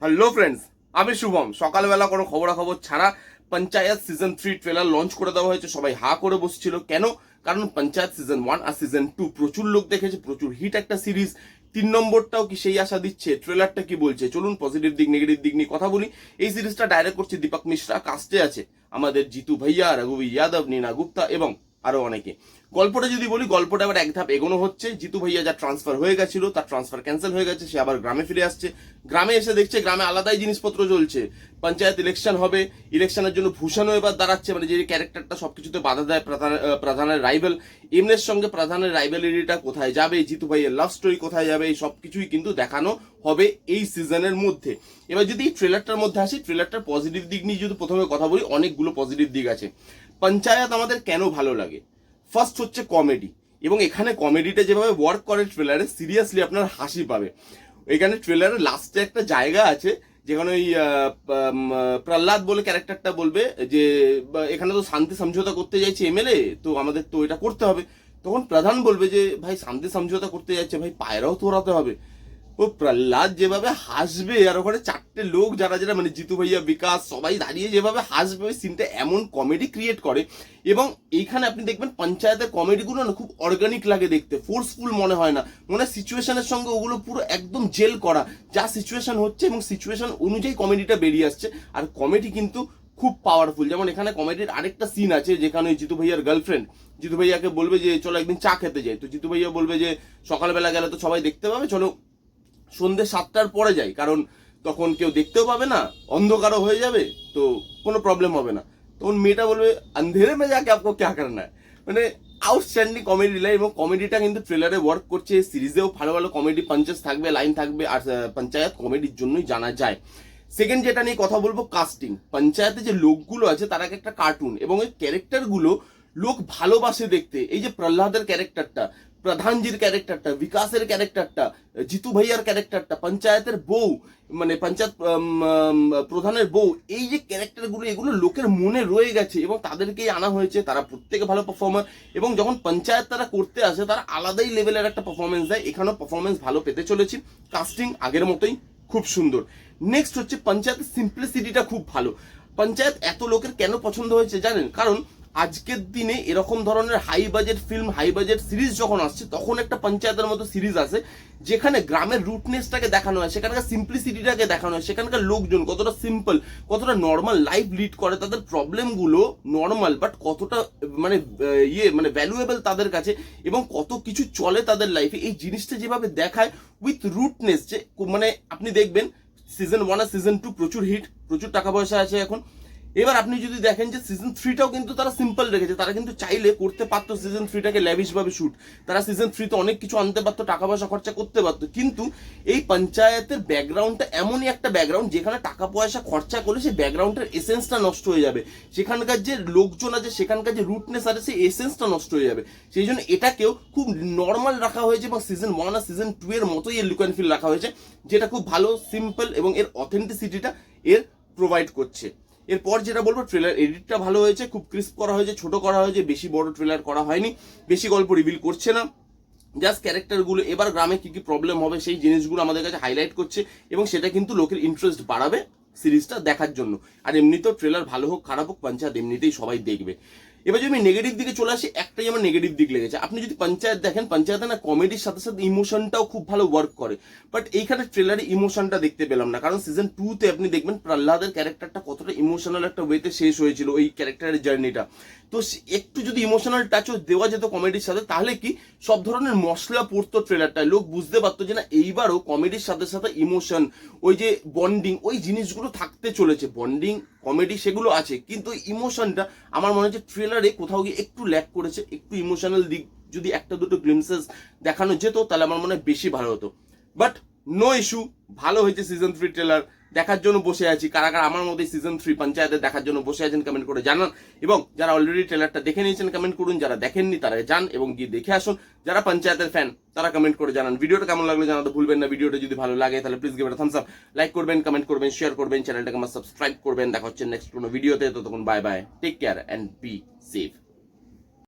Hello friends, আমি শুভম। সকালবেলা কোনো খবরাখবর ছাড়া পঞ্চায়েত সিজন 3 ট্রেলার লঞ্চ করে দেওয়া হয়েছে। সবাই হা করে বসছিল। কেন? কারণ পঞ্চায়েত সিজন 1 আর সিজন 2 প্রচুর লোক দেখেছে, প্রচুর হিট একটা সিরিজ। 3 নম্বরটাও কি সেই আশা দিচ্ছে? ট্রেলারটা কি বলছে? চলুন পজিটিভ দিক নেগেটিভ দিক নিয়ে কথা বলি। এই সিরিজটা ডাইরেক্ট করছে দীপক মিশ্রা। কাস্টে আছে আমাদের জিতু ভাইয়া, রঘুবীর যাদব, নীনা গুপ্তা এবং আরো অনেকে। গল্পটা যদি বলি, গল্পটা আবার এক ধাপ এগোনো হচ্ছে। জিতু ভাইয়া যা ট্রান্সফার হয়ে গেছিল, তার ট্রান্সফার ক্যান্সেল হয়ে গেছে, সে আবার গ্রামে ফিরে আসছে। গ্রামে এসে দেখছে গ্রামে আলাদাই জিনিসপত্র চলছে। পঞ্চায়েত ইলেকশন হবে, ইলেকশনের জন্য ভূষণও এবার দাঁড়াচ্ছে, মানে যে ক্যারেক্টারটা সবকিছুতে বাধা দেয়, প্রধানের রাইভেল। এমনের সঙ্গে প্রধানের রাইভেলিটিটা কোথায় যাবে, জিতু ভাইয়ের লাভ স্টোরি কোথায় যাবে, এই সবকিছুই কিন্তু দেখানো হবে এই সিজনের মধ্যে। এবার যদি ট্রেলারটার মধ্যে আসি, ট্রেলারটার পজিটিভ দিক নিয়ে যদি প্রথমে কথা বলি, অনেকগুলো পজিটিভ দিক আছে। পঞ্চায়েত আমাদের কেন ভালো লাগে? ফার্স্ট হচ্ছে কমেডি, এবং এখানে কমেডিটা যেভাবে ওয়ার্ক করে ট্রেলারে, সিরিয়াসলি আপনার হাসি পাবে। এখানে ট্রেলারের লাস্টে একটা জায়গা আছে যেখানে ওই প্রহ্লাদ বলে ক্যারেক্টারটা বলবে যে এখানে তো শান্তি সমঝোতা করতে যাইছে এমএলএ, তো আমাদের তো এটা করতে হবে। তখন প্রধান বলবে যে ভাই শান্তি সমঝোতা করতে যাচ্ছে, ভাই পায়রাও তো ওড়াতে হবে। ও প্রহ্লাদ যেভাবে হাসবে, আর ওখানে 4টে লোক যারা যারা মানে জিতু ভাইয়া, বিকাশ, সবাই দাঁড়িয়ে যেভাবে হাসবে, ওই সিনটা এমন কমেডি ক্রিয়েট করে। এবং এইখানে আপনি দেখবেন পঞ্চায়েতের কমেডিগুলো না খুব অর্গানিক লাগে দেখতে, ফোর্সফুল মনে হয় না, মনে হয় সিচুয়েশনের সঙ্গে ওগুলো পুরো একদম জেল করা, যা সিচুয়েশন হচ্ছে এবং সিচুয়েশন অনুযায়ী কমেডিটা বেরিয়ে আসছে। আর কমেডি কিন্তু খুব পাওয়ারফুল। যেমন এখানে কমেডির আরেকটা সিন আছে যেখানে জিতু ভাইয়ার গার্লফ্রেন্ড জিতু ভাইয়াকে বলবে যে চলো একদিন চা খেতে যাই, তো জিতু ভাইয়া বলবে যে সকালবেলা গেলে তো সবাই দেখতে পাবে, চলো সন্ধ্যে 7টার পরে যাই, কারণ তখন কেউ দেখতেও পাবে না, অন্ধকারও হয়ে যাবে, তো কোনো প্রবলেম হবে না। তখন মেয়েটা বলবে আন্ধেরে মে যাকে আপকো ক্যা করনা है। মানে আউটস্ট্যান্ডিং কমেডি লাইন, এবং কমেডিটা কিন্তু ট্রেলারে ওয়ার্ক করছে। সিরিজেও ভালো ভালো কমেডি পাঞ্চেস থাকবে, লাইন থাকবে, আর পঞ্চায়েত কমেডির জন্যই জানা যায়। সেকেন্ড যেটা নিয়ে কথা বলবো, কাস্টিং। পঞ্চায়েতে যে লোকগুলো আছে তারা একটা কার্টুন, এবং এই ক্যারেক্টারগুলো লোক ভালোবাসে দেখতে। এই যে প্রহ্লাদের ক্যারেক্টারটা, প্রধানজির ক্যারেক্টারটা, বিকাশের ক্যারেক্টারটা, জিতু ভাইয়ার ক্যারেক্টারটা, পঞ্চায়েতের বউ মানে পঞ্চায়েত প্রধানের বউ, এই যে ক্যারেক্টারগুলো, এগুলো লোকের মনে রয়ে গেছে এবং তাদেরকেই আনা হয়েছে। তারা প্রত্যেকে ভালো পারফর্মার, এবং যখন পঞ্চায়েত তারা করতে আসে তারা আলাদাই লেভেলের একটা পারফরমেন্স দেয়। এখানেও পারফরমেন্স ভালো পেতে চলেছি। কাস্টিং আগের মতোই খুব সুন্দর। নেক্সট হচ্ছে পঞ্চায়েতের সিম্পলিসিটিটা খুব ভালো। পঞ্চায়েত এত লোকের কেন পছন্দ হয়েছে জানেন? কারণ আজকের দিনে এরকম ধরনের high budget film, high budget series যখন আসছে, তখন একটা পঞ্চায়েতের মতো সিরিজ আসে যেখানে গ্রামের রুটনেসটাকে দেখানো হয়, সেখানকার সিম্পলিসিটিটাকে দেখানো হয়, সেখানকার লোকজন কতটা সিম্পল, কতটা নর্মাল লাইফ লিড করে, তাদের প্রবলেমগুলো নর্মাল বাট কতটা মানে মানে ভ্যালুয়েবল তাদের কাছে, এবং কত কিছু চলে তাদের লাইফে। এই জিনিসটা যেভাবে দেখায় উইথ রুটনেস, যে মানে আপনি দেখবেন সিজন 1 আর সিজন 2 প্রচুর হিট, প্রচুর টাকা পয়সা আছে এখন। এবার আপনি যদি দেখেন যে সিজন 3টাও কিন্তু তারা সিম্পল রেখেছে। তারা কিন্তু চাইলে করতে পারতো সিজন 3টাকে ল্যাভিশ ভাবে শুট, তারা সিজন 3তে অনেক কিছু আনতে পারতো, টাকা পয়সা খরচা করতে পারতো। কিন্তু এই পঞ্চায়েতের ব্যাকগ্রাউন্ডটা এমনই একটা ব্যাকগ্রাউন্ড যেখানে টাকা পয়সা খরচা করলে সেই ব্যাকগ্রাউন্ডের এসেন্সটা নষ্ট হয়ে যাবে, সেখানকার যে লোকজন আছে, সেখানকার যে রুটনেস আছে, সেই এসেন্সটা নষ্ট হয়ে যাবে। সেই জন্য এটাকেও খুব নর্মাল রাখা হয়েছে, এবং সিজন 1 আর সিজন 2 এর মতোই এর লুক অ্যান্ড ফিল রাখা হয়েছে, যেটা খুব ভালো, সিম্পল, এবং এর অথেন্টিসিটিটা এর প্রোভাইড করছে। এরপর যেটা বলবো, ট্রেলার এডিটটা ভালো হয়েছে, খুব ক্রিস্প করা হয়েছে, ছোট করা হয়েছে, বেশি বড় ট্রেলার করা হয়নি, বেশি গল্প রিভিল করছে না, জাস্ট ক্যারেক্টারগুলো এবার গ্রামে কি কি প্রবলেম হবে সেই জিনিসগুলো আমাদের কাছে হাইলাইট করছে, এবং সেটা কিন্তু লোকের ইন্টারেস্ট বাড়াবে সিরিজটা দেখার জন্য। আর এমনিতেও ট্রেলার ভালো হোক খারাপ হোক, পঞ্চায়েত এমনিতেই সবাই দেখবে। এবার যদি আমি নেগেটিভ দিকে চলে আসি, একটাই আমার নেগেটিভ দিক লেগেছে। আপনি যদি পঞ্চায়েত দেখেন, পঞ্চায়েতে না কমেডির সাথে সাথে ইমোশনটাও খুব ভালো ওয়ার্ক করে, বাট এইখানে ট্রেলারে ইমোশনটা দেখতে পেলাম না। কারণ সিজন 2তে আপনি দেখবেন প্রহ্লাদের ক্যারেক্টারটা কতটা ইমোশনাল একটা ওয়েতে শেষ হয়েছিল, ওই ক্যারেক্টারের জার্নিটা। তো একটু যদি ইমোশনাল টাচও দেওয়া যেত কমেডির সাথে, তাহলে কি সব ধরনের মশলা পড়তো ট্রেলারটায়, লোক বুঝতে পারতো যে না এইবারও কমেডির সাথে সাথে ইমোশন, ওই যে বন্ডিং, ওই জিনিসগুলো থাকতে চলেছে। বন্ডিং কমেডি সেগুলো আছে, কিন্তু ইমোশনটা আমার মনে হচ্ছে ট্রেলারে কোথাও গিয়ে একটু ল্যাক করেছে। একটু ইমোশনাল দিক যদি একটা দুটো গ্লিমসেস দেখানো যেত, তাহলে আমার মনে হয় বেশি ভালো হতো। বাট নো ইস্যু, ভালো হয়েছে সিজন 3 ট্রেলার দেখার জন্য বসে আছি। কারা কারা আমার মধ্যে সিজন 3 পঞ্চায়েতে দেখার জন্য বসে আছেন কমেন্ট করে জানান, এবং যারা অলরেডি ট্রেলারটা দেখে নিয়েছেন কমেন্ট করুন, যারা দেখেননি তারা যান এবং গিয়ে দেখে আসুন। যারা পঞ্চায়েতের ফ্যান তারা কমেন্ট করে জানান। ভিডিওটা কেমন লাগলো জানাতে ভুলবেন না। ভিডিওটা যদি ভালো লাগে তাহলে please give it a Thums up, like করবেন, কমেন্ট করবেন, শেয়ার করবেন, চ্যানেলটাকে আমার সাবস্ক্রাইব করবেন। দেখা হচ্ছে নেক্সট কোনো ভিডিওতে। ততক্ষণ bye bye, take care and be safe.